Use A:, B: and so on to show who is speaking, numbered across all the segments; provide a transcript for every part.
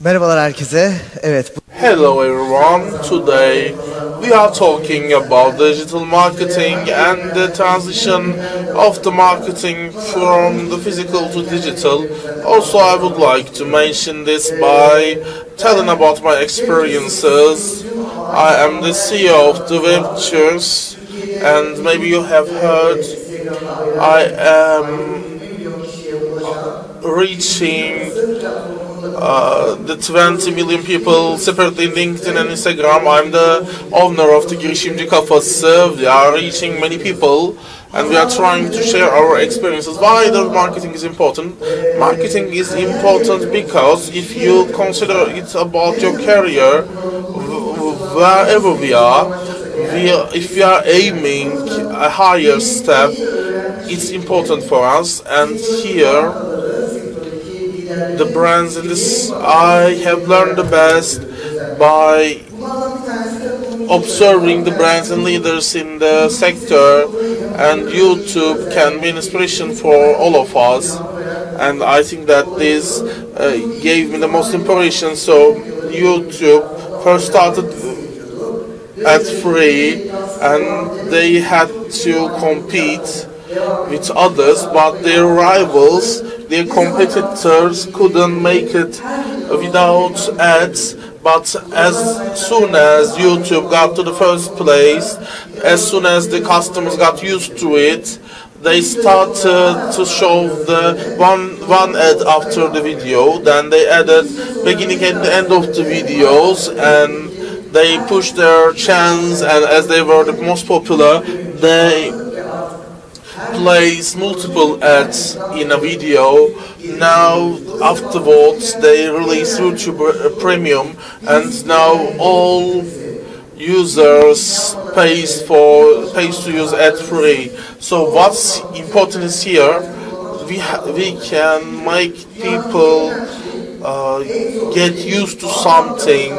A: Merhabalar herkese. Evet.
B: Hello everyone. Today we are talking about digital marketing and the transition of the marketing from the physical to digital. Also, I would like to mention this by telling about my experiences. I am the CEO of the Webtures, and maybe you have heard I am reaching the 20 million people separately in LinkedIn and Instagram. I'm the owner of the Girişimci Kafası. We are reaching many people and we are trying to share our experiences. Why the marketing is important? Marketing is important because if you consider it about your career, wherever we are, if we are aiming a higher step, it's important for us. And here the brands in this, I have learned the best by observing the brands and leaders in the sector, and YouTube can be an inspiration for all of us, and I think that this gave me the most inspiration. So YouTube first started at free and they had to compete with others, but their rivals, their competitors couldn't make it without ads. But as soon as YouTube got to the first place, as soon as the customers got used to it, they started to show the one ad after the video. Then they added beginning and the end of the videos, and they pushed their chance, and as they were the most popular, they place multiple ads in a video. Now afterwards they release YouTube Premium, and now all users pays to use ad free. So what's important is here we can make people get used to something.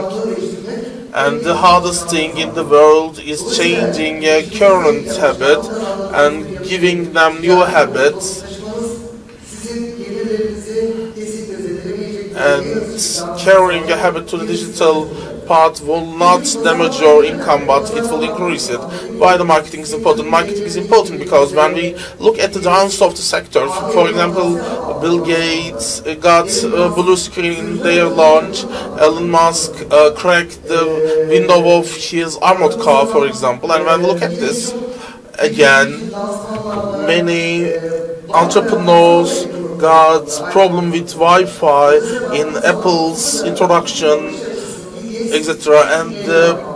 B: And the hardest thing in the world is changing a current habit and giving them new habits. And carrying a habit to the digital part will not damage your income, but it will increase it. Why the marketing is important? Marketing is important because when we look at the downs of the sector, for example, Bill Gates got blue screen in their launch, Elon Musk cracked the window of his armored car, for example, and when we look at this, again, many entrepreneurs got problem with Wi-Fi in Apple's introduction, etc. And the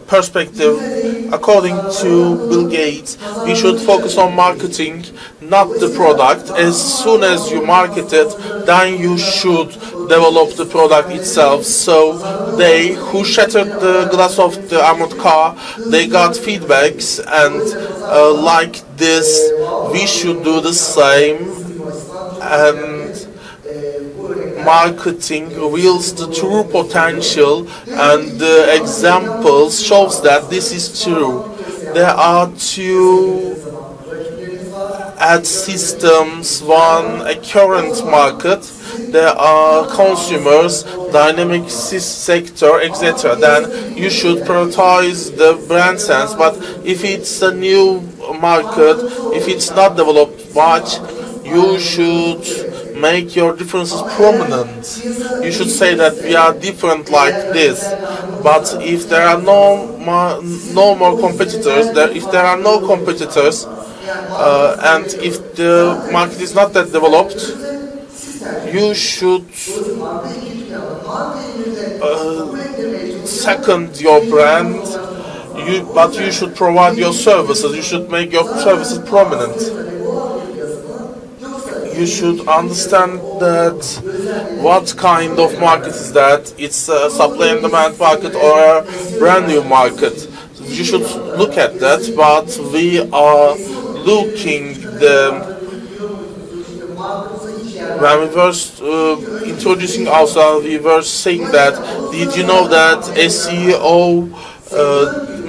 B: perspective, according to Bill Gates, we should focus on marketing, not the product. As soon as you market it, then you should develop the product itself. So they who shattered the glass of the armored car, they got feedbacks, and like this, we should do the same. And marketing reveals the true potential, and the examples shows that this is true. There are two ad systems, one a current market, there are consumers, dynamic sector, etc. Then you should prioritize the brand sense. But if it's a new market, if it's not developed much, you should make your differences prominent. You should say that we are different like this. But if there are no more competitors, if there are no competitors, and if the market is not that developed, you should second your brand. But you should provide your services. You should make your services prominent. You should understand that what kind of market is that. It's a supply and demand market or a brand new market. You should look at that, but we are looking when we were introducing ourselves, we were saying that, did you know that SEO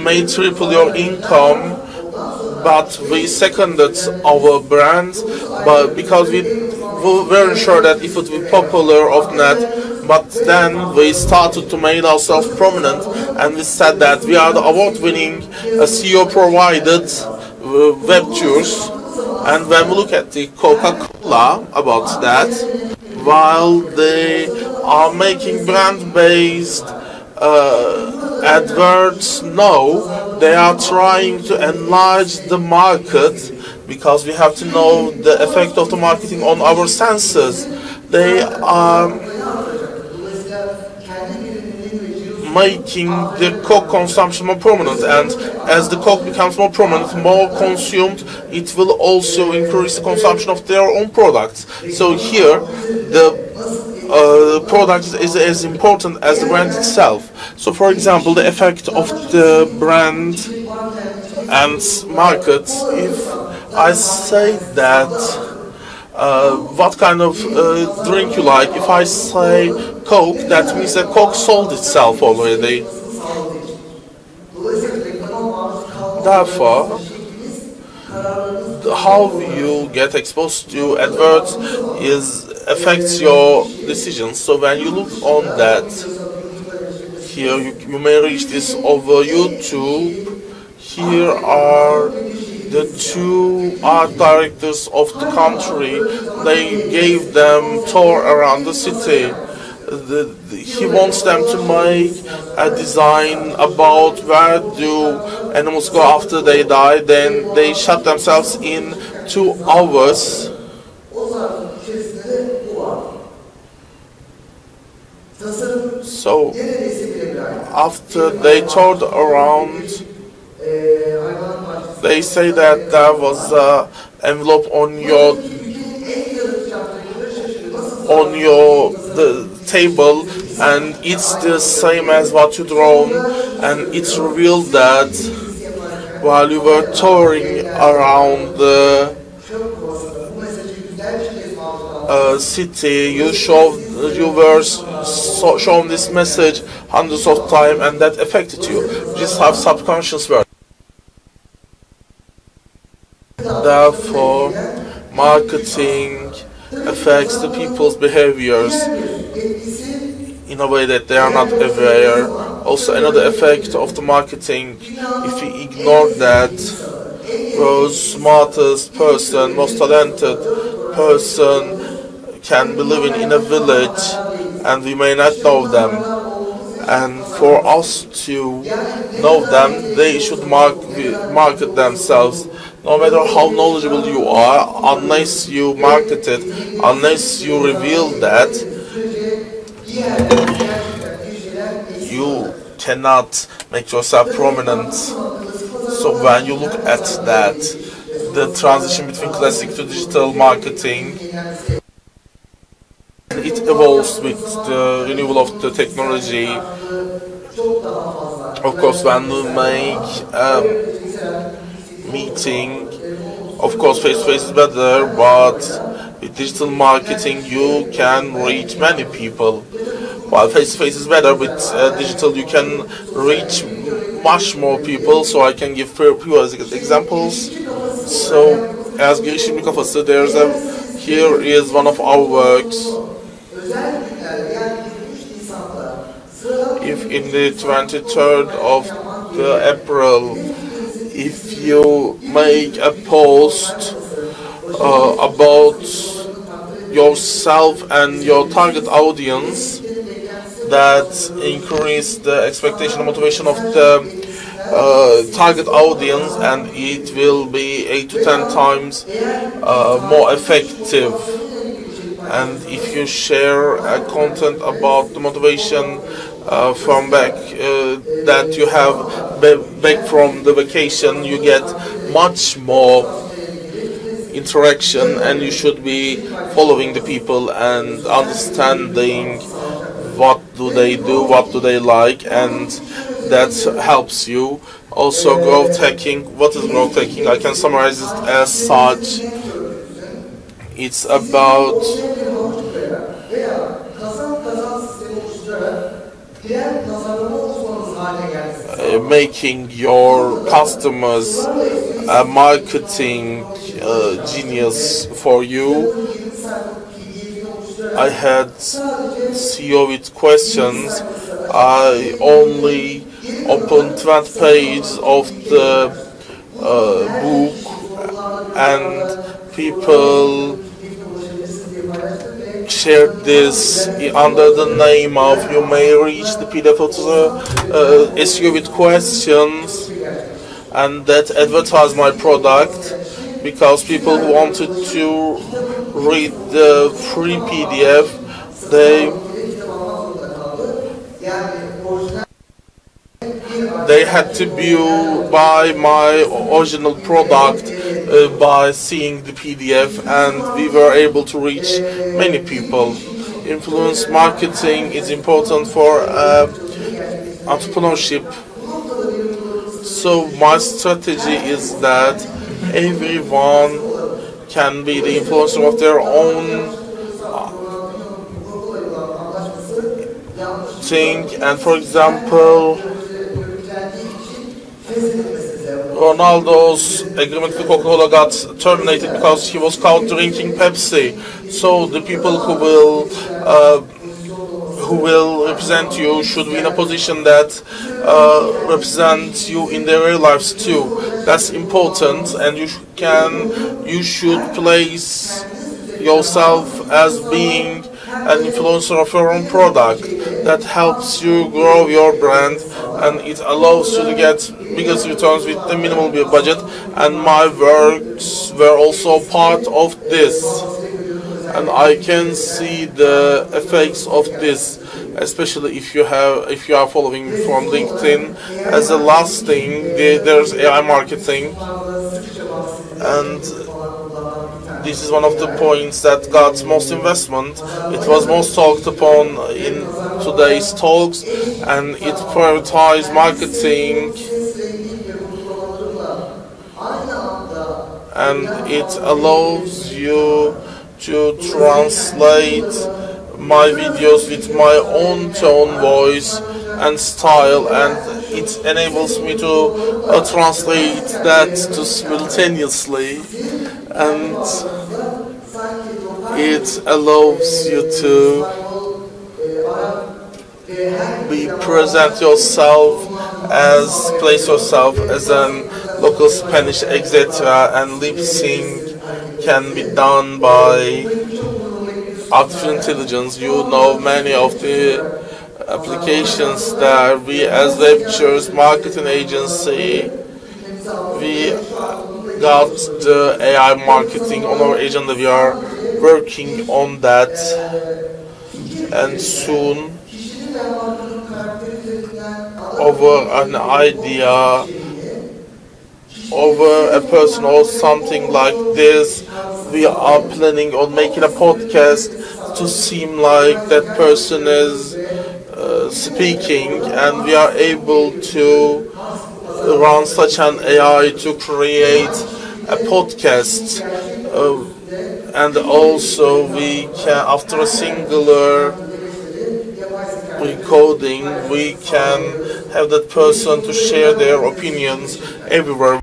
B: may triple your income? But we seconded our brand, but because we weren't sure that if it would be popular or not, But then we started to make ourselves prominent, and we said that we are the award-winning CEO-provided web tours. And when we look at the Coca-Cola about that, while they are making brand-based adverts now, they are trying to enlarge the market, because we have to know the effect of the marketing on our senses. They are making the Coke consumption more prominent, and as the Coke becomes more prominent, more consumed, it will also increase the consumption of their own products. So here, the product is as important as the brand itself. So for example, the effect of the brand and market, if I say that what kind of drink you like, if I say Coke, that means that Coke sold itself already. Therefore, how you get exposed to adverts affects your decisions. So when you look on that, here you may reach this over YouTube. Here are the two art directors of the country. They gave them tour around the city. He wants them to make a design about where do animals go after they die. Then they shut themselves in 2 hours. So after they toured around, they say that there was an envelope on the table, and it's the same as what you drawn, and it's revealed that while you were touring around the city, you were shown this message hundreds of times, and that affected you. You just have subconscious work. Therefore, marketing affects the people's behaviors in a way that they are not aware. Also, another effect of the marketing, if we ignore that, the smartest person, most talented person can be living in a village and we may not know them. And for us to know them, they should market themselves. No matter how knowledgeable you are, unless you market it, unless you reveal that, you cannot make yourself prominent. So when you look at that, the transition between classic to digital marketing, it evolves with the renewal of the technology. Of course, when you make meeting, of course face-to-face is better, but with digital marketing you can reach many people. While face-to-face is better, with digital you can reach much more people. So I can give few examples. So as Girişimci Kafası, here is one of our works. If in the 23rd of April, if you make a post about yourself and your target audience, that increase the expectation and motivation of the target audience, and it will be 8 to 10 times more effective. And if you share content about the motivation from back that you have back from the vacation, you get much more interaction, and you should be following the people and understanding what do they do, what do they like, and that helps you. Also, growth hacking. What is growth hacking? I can summarize it as such. It's about making your customers a marketing genius for you. I had SEO with questions. I only opened that page of the book, and people shared this under the name of "You may reach the PDF of the SEO with questions," and that advertised my product, because people who wanted to read the free PDF, they had to buy my original product by seeing the PDF, and we were able to reach many people. Influence marketing is important for entrepreneurship. So my strategy is that everyone can be the influencer of their own thing. And for example, Ronaldo's agreement with Coca-Cola got terminated because he was caught drinking Pepsi. So the people who will represent you should be in a position that represents you in their real lives too. That's important, and you should place yourself as being an influencer of your own product. That helps you grow your brand, and it allows you to get biggest returns with a minimal budget. And my works were also part of this, and I can see the effects of this, especially if you are following from LinkedIn. As a last thing, there's AI marketing, and this is one of the points that got most investment. It was most talked upon in today's talks, and it prioritized marketing, and it allows you to translate my videos with my own tone, voice, and style, and it enables me to translate that to simultaneously, and it allows you to place yourself as an local Spanish, etc., and lip sync can be done by artificial intelligence. You know many of the applications that we as Lectures marketing agency, we got the AI marketing on our agenda. We are working on that, and soon over an idea, over a person or something like this, we are planning on making a podcast to seem like that person is speaking, and we are able to run such an AI to create a podcast, and also we can, after a singular recording, we can have that person to share their opinions everywhere.